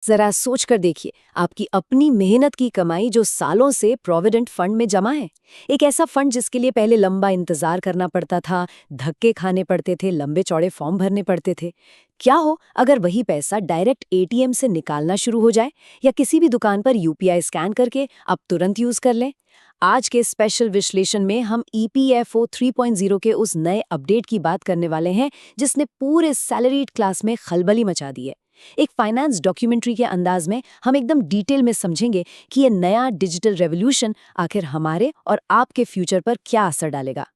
जरा सोच कर देखिए, आपकी अपनी मेहनत की कमाई जो सालों से प्रोविडेंट फंड में जमा है। एक ऐसा फंड जिसके लिए पहले लंबा इंतजार करना पड़ता था, धक्के खाने पड़ते थे, लंबे चौड़े फॉर्म भरने पड़ते थे। क्या हो अगर वही पैसा डायरेक्ट एटीएम से निकालना शुरू हो जाए, या किसी भी दुकान पर यूपीआई स्कैन करके आप तुरंत यूज कर लें। आज के स्पेशल विश्लेषण में हम ईपीएफओ 3.0 के उस नए अपडेट की बात करने वाले हैं, जिसने पूरे सैलरीड क्लास में खलबली मचा दी है। एक फाइनेंस डॉक्यूमेंट्री के अंदाज में हम एकदम डिटेल में समझेंगे कि ये नया डिजिटल रेवोल्यूशन आखिर हमारे और आपके फ्यूचर पर क्या असर डालेगा।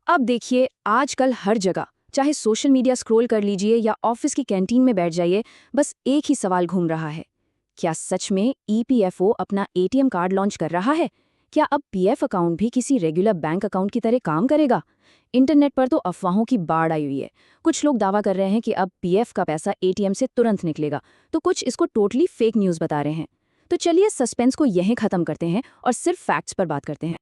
अब देखिए, आजकल हर जगह, चाहे सोशल मीडिया स्क्रॉल कर लीजिए या ऑफिस की कैंटीन में बैठ जाइए, बस एक ही सवाल घूम रहा है। क्या सच में ईपीएफओ अपना एटीएम कार्ड लॉन्च कर रहा है? क्या अब पीएफ अकाउंट भी किसी रेगुलर बैंक अकाउंट की तरह काम करेगा? इंटरनेट पर तो अफवाहों की बाढ़ आई हुई है। कुछ लोग दावा कर रहे हैं कि अब पीएफ का पैसा एटीएम से तुरंत निकलेगा, तो कुछ इसको टोटली फेक न्यूज़ बता रहे हैं। तो चलिए सस्पेंस को यहीं खत्म करते हैं और सिर्फ फैक्ट्स पर बात करते हैं।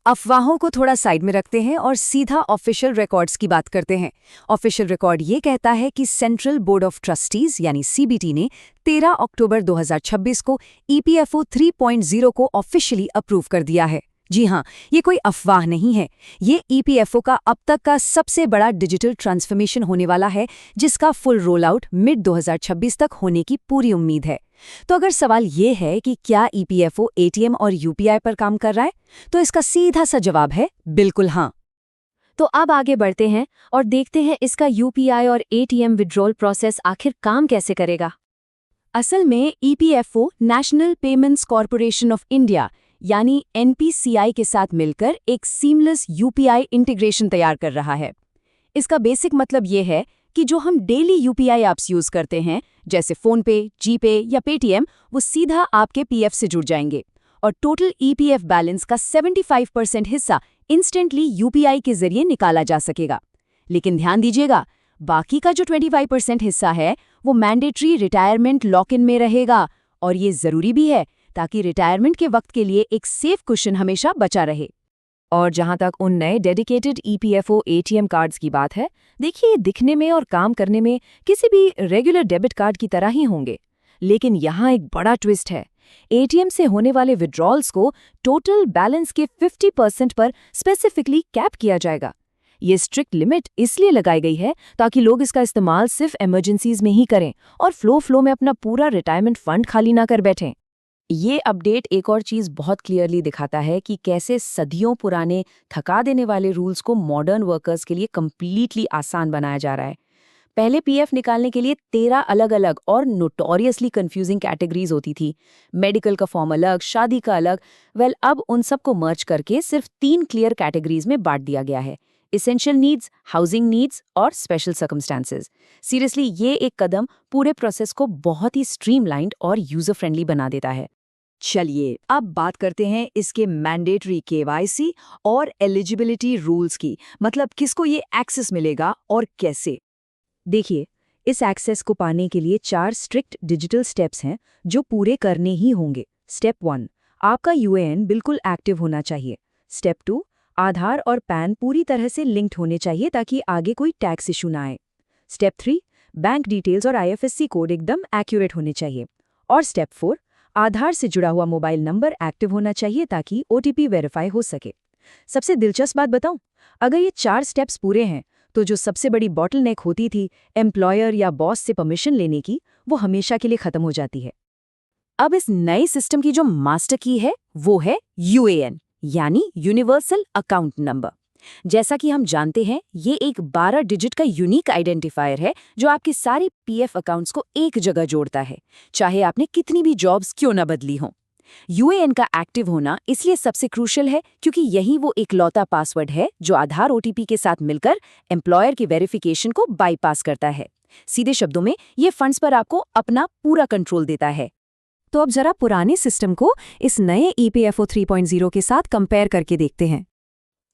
अफवाहों को थोड़ा साइड में रखते हैं और सीधा ऑफिशियल रिकॉर्ड्स की बात करते हैं। ऑफिशियल रिकॉर्ड ये कहता है कि सेंट्रल बोर्ड ऑफ ट्रस्टीज यानी सीबीटी ने 13 अक्टूबर 2026 को ईपीएफओ 3.0 को ऑफिशियली अप्रूव कर दिया है। जी हाँ, ये कोई अफवाह नहीं है। ये ईपीएफओ का अब तक का सबसे बड़ा डिजिटल ट्रांसफॉर्मेशन होने वाला है, जिसका फुल रोल आउट मिड 2026 तक होने की पूरी उम्मीद है। तो अगर सवाल ये है कि क्या ईपीएफओ एटीएम और यूपीआई पर काम कर रहा है, तो इसका सीधा सा जवाब है बिल्कुल हाँ। तो अब आगे बढ़ते हैं और देखते हैं इसका यूपीआई और एटीएम विड्रॉल प्रोसेस आखिर काम कैसे करेगा। असल में EPFO national payments corporation of India यानी एनपीसीआई के साथ मिलकर एक सीमलेस यूपीआई इंटीग्रेशन तैयार कर रहा है। इसका बेसिक मतलब ये है कि जो हम डेली यूपीआई ऐप्स यूज करते हैं, जैसे फोनपे, जीपे या पेटीएम, वो सीधा आपके पीएफ से जुड़ जाएंगे और टोटल ईपीएफ बैलेंस का 75% हिस्सा इंस्टेंटली यूपीआई के जरिए निकाला जा सकेगा। लेकिन ध्यान दीजिएगा, बाकी का जो 25% हिस्सा है वो मैंडेटरी रिटायरमेंट लॉक इन में रहेगा, और ये जरूरी भी है ताकि रिटायरमेंट के वक्त के लिए एक सेफ कुशन हमेशा बचा रहे। और जहां तक उन नए डेडिकेटेड ईपीएफओ एटीएम कार्ड्स की बात है, देखिए ये दिखने में और काम करने में किसी भी रेगुलर डेबिट कार्ड की तरह ही होंगे। लेकिन यहाँ एक बड़ा ट्विस्ट है। एटीएम से होने वाले विड्रॉल्स को टोटल बैलेंस के 50% पर स्पेसिफिकली कैप किया जाएगा। ये स्ट्रिक्ट लिमिट इसलिए लगाई गई है ताकि लोग इसका इस्तेमाल सिर्फ इमरजेंसीज में ही करें और फ्लो में अपना पूरा रिटायरमेंट फंड खाली ना कर बैठें। ये अपडेट एक और चीज़ बहुत क्लियरली दिखाता है कि कैसे सदियों पुराने थका देने वाले रूल्स को मॉडर्न वर्कर्स के लिए कंप्लीटली आसान बनाया जा रहा है। पहले पीएफ निकालने के लिए 13 अलग-अलग और नोटोरियसली कंफ्यूजिंग कैटेगरीज होती थी। मेडिकल का फॉर्म अलग, शादी का अलग। अब उन सबको मर्ज करके सिर्फ 3 क्लियर कैटेगरीज में बांट दिया गया है: एसेंशियल नीड्स, हाउसिंग नीड्स और स्पेशल सर्कमस्टांसेस। सीरियसली ये एक कदम पूरे प्रोसेस को बहुत ही स्ट्रीमलाइंड और यूजर फ्रेंडली बना देता है। चलिए अब बात करते हैं इसके मैंडेटरी केवाईसी और एलिजिबिलिटी रूल्स की, मतलब किसको ये एक्सेस मिलेगा और कैसे। देखिए, इस एक्सेस को पाने के लिए 4 स्ट्रिक्ट डिजिटल स्टेप्स हैं जो पूरे करने ही होंगे। स्टेप 1, आपका यूएएन बिल्कुल एक्टिव होना चाहिए। स्टेप 2, आधार और पैन पूरी तरह से लिंक्ड होने चाहिए ताकि आगे कोई टैक्स इशू ना आए। स्टेप 3, बैंक डिटेल्स और आईएफएससी कोड एकदम एक्यूरेट होने चाहिए। और स्टेप 4, आधार से जुड़ा हुआ मोबाइल नंबर एक्टिव होना चाहिए ताकि ओटीपी वेरीफाई हो सके। सबसे दिलचस्प बात बताऊं, अगर ये 4 स्टेप्स पूरे हैं तो जो सबसे बड़ी बॉटलनेक होती थी एम्प्लॉयर या बॉस से परमिशन लेने की, वो हमेशा के लिए खत्म हो जाती है। अब इस नए सिस्टम की जो मास्टर की है वो है यूएएन यानी यूनिवर्सल अकाउंट नंबर। जैसा कि हम जानते हैं, ये एक 12 डिजिट का यूनिक आइडेंटिफायर है जो आपके सारे पीएफ अकाउंट्स को एक जगह जोड़ता है, चाहे आपने कितनी भी जॉब्स क्यों न बदली हों। यूएएन का एक्टिव होना इसलिए सबसे क्रूशियल है क्योंकि यही वो इकलौता पासवर्ड है जो आधार ओटीपी के साथ मिलकर एम्प्लॉयर की वेरिफिकेशन को बाईपास करता है। सीधे शब्दों में ये फंड्स पर आपको अपना पूरा कंट्रोल देता है। तो अब जरा पुराने सिस्टम को इस नए ईपीएफओ 3.0 के साथ कंपेयर करके देखते हैं।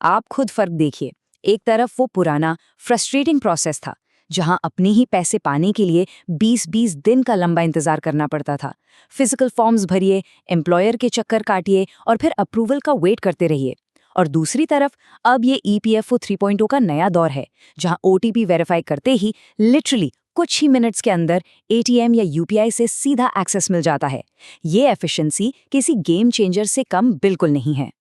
आप खुद फर्क देखिए। एक तरफ वो पुराना फ्रस्ट्रेटिंग प्रोसेस था जहां अपने ही पैसे पाने के लिए 20-20 दिन का लंबा इंतजार करना पड़ता था। फिजिकल फॉर्म्स भरिए, एम्प्लॉयर के चक्कर काटिए और फिर अप्रूवल का वेट करते रहिए। और दूसरी तरफ अब ये ईपीएफओ 3.0 का नया दौर है जहां ओटीपी वेरीफाई करते ही लिटरली कुछ ही मिनट्स के अंदर एटीएम या यूपीआई से सीधा एक्सेस मिल जाता है। ये एफिशिएंसी किसी गेम चेंजर से कम बिल्कुल नहीं है।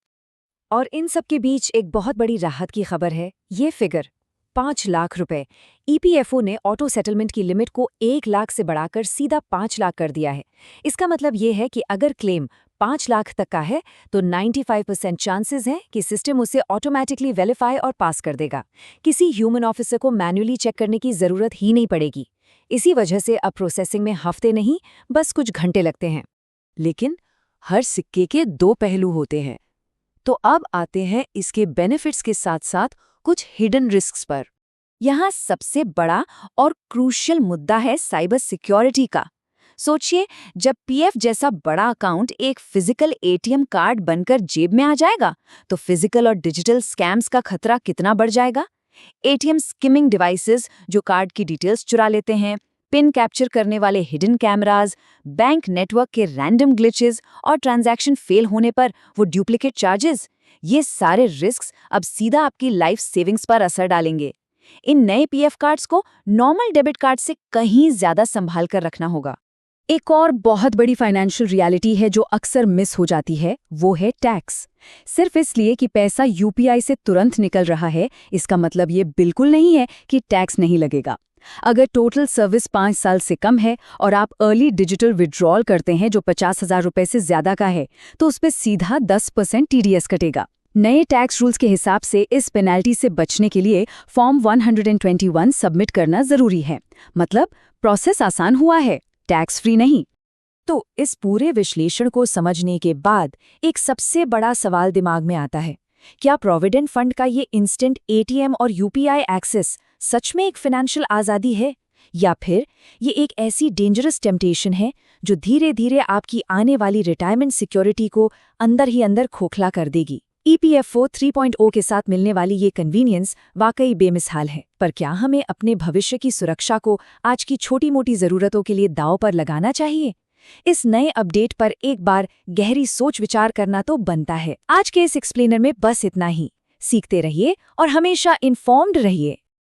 और इन सब के बीच एक बहुत बड़ी राहत की खबर है, ये फिगर 5 लाख रुपए। ईपीएफओ ने ऑटो सेटलमेंट की लिमिट को 1 लाख से बढ़ाकर सीधा 5 लाख कर दिया है। इसका मतलब ये है कि अगर क्लेम 5 लाख तक का है तो 95% चांसेस हैं कि सिस्टम उसे ऑटोमेटिकली वेरीफाई और पास कर देगा। किसी ह्यूमन ऑफिसर को मैन्युअली चेक करने की जरूरत ही नहीं पड़ेगी। इसी वजह से अब प्रोसेसिंग में हफ्ते नहीं, बस कुछ घंटे लगते हैं। लेकिन हर सिक्के के दो पहलू होते हैं। तो अब आते हैं इसके बेनिफिट्स के साथ साथ कुछ हिडन रिस्क्स पर। यहाँ सबसे बड़ा और क्रूशियल मुद्दा है साइबर सिक्योरिटी का। सोचिए, जब पीएफ जैसा बड़ा अकाउंट एक फिजिकल एटीएम कार्ड बनकर जेब में आ जाएगा, तो फिजिकल और डिजिटल स्कैम्स का खतरा कितना बढ़ जाएगा। एटीएम स्किमिंग डिवाइसेस जो कार्ड की डिटेल्स चुरा लेते हैं, पिन कैप्चर करने वाले हिडन कैमराज, बैंक नेटवर्क के रैंडम ग्लिचेस और ट्रांजैक्शन फेल होने पर वो डुप्लीकेट चार्जेस, ये सारे रिस्क्स अब सीधा आपकी लाइफ सेविंग्स पर असर डालेंगे। इन नए पीएफ कार्ड्स को नॉर्मल डेबिट कार्ड से कहीं ज्यादा संभाल कर रखना होगा। एक और बहुत बड़ी फाइनेंशियल रियलिटी है जो अक्सर मिस हो जाती है, वो है टैक्स। सिर्फ इसलिए कि पैसा यूपीआई से तुरंत निकल रहा है, इसका मतलब ये बिल्कुल नहीं है कि टैक्स नहीं लगेगा। अगर टोटल सर्विस 5 साल से कम है और आप अर्ली डिजिटल विड्रॉल करते हैं जो 50,000 रुपए से ज्यादा का है, तो उस पर सीधा 10% टीडीएस कटेगा। नए टैक्स रूल्स के हिसाब से इस पेनल्टी से बचने के लिए फॉर्म 121 सबमिट करना जरूरी है। मतलब प्रोसेस आसान हुआ है, टैक्स फ्री नहीं। तो इस पूरे विश्लेषण को समझने के बाद एक सबसे बड़ा सवाल दिमाग में आता है, क्या प्रोविडेंट फंड का ये इंस्टेंट एटीएम और यूपीआई एक्सेस सच में एक फाइनेंशियल आज़ादी है, या फिर ये एक ऐसी डेंजरस टेम्पटेशन है जो धीरे धीरे आपकी आने वाली रिटायरमेंट सिक्योरिटी को अंदर ही अंदर खोखला कर देगी। ईपीएफओ 3.0 के साथ मिलने वाली ये कन्वीनियंस वाकई बेमिसाल है, पर क्या हमें अपने भविष्य की सुरक्षा को आज की छोटी मोटी ज़रूरतों के लिए दांव पर लगाना चाहिए? इस नए अपडेट पर एक बार गहरी सोच विचार करना तो बनता है। आज के इस एक्सप्लेनर में बस इतना ही। सीखते रहिए और हमेशा इन्फॉर्म्ड रहिए।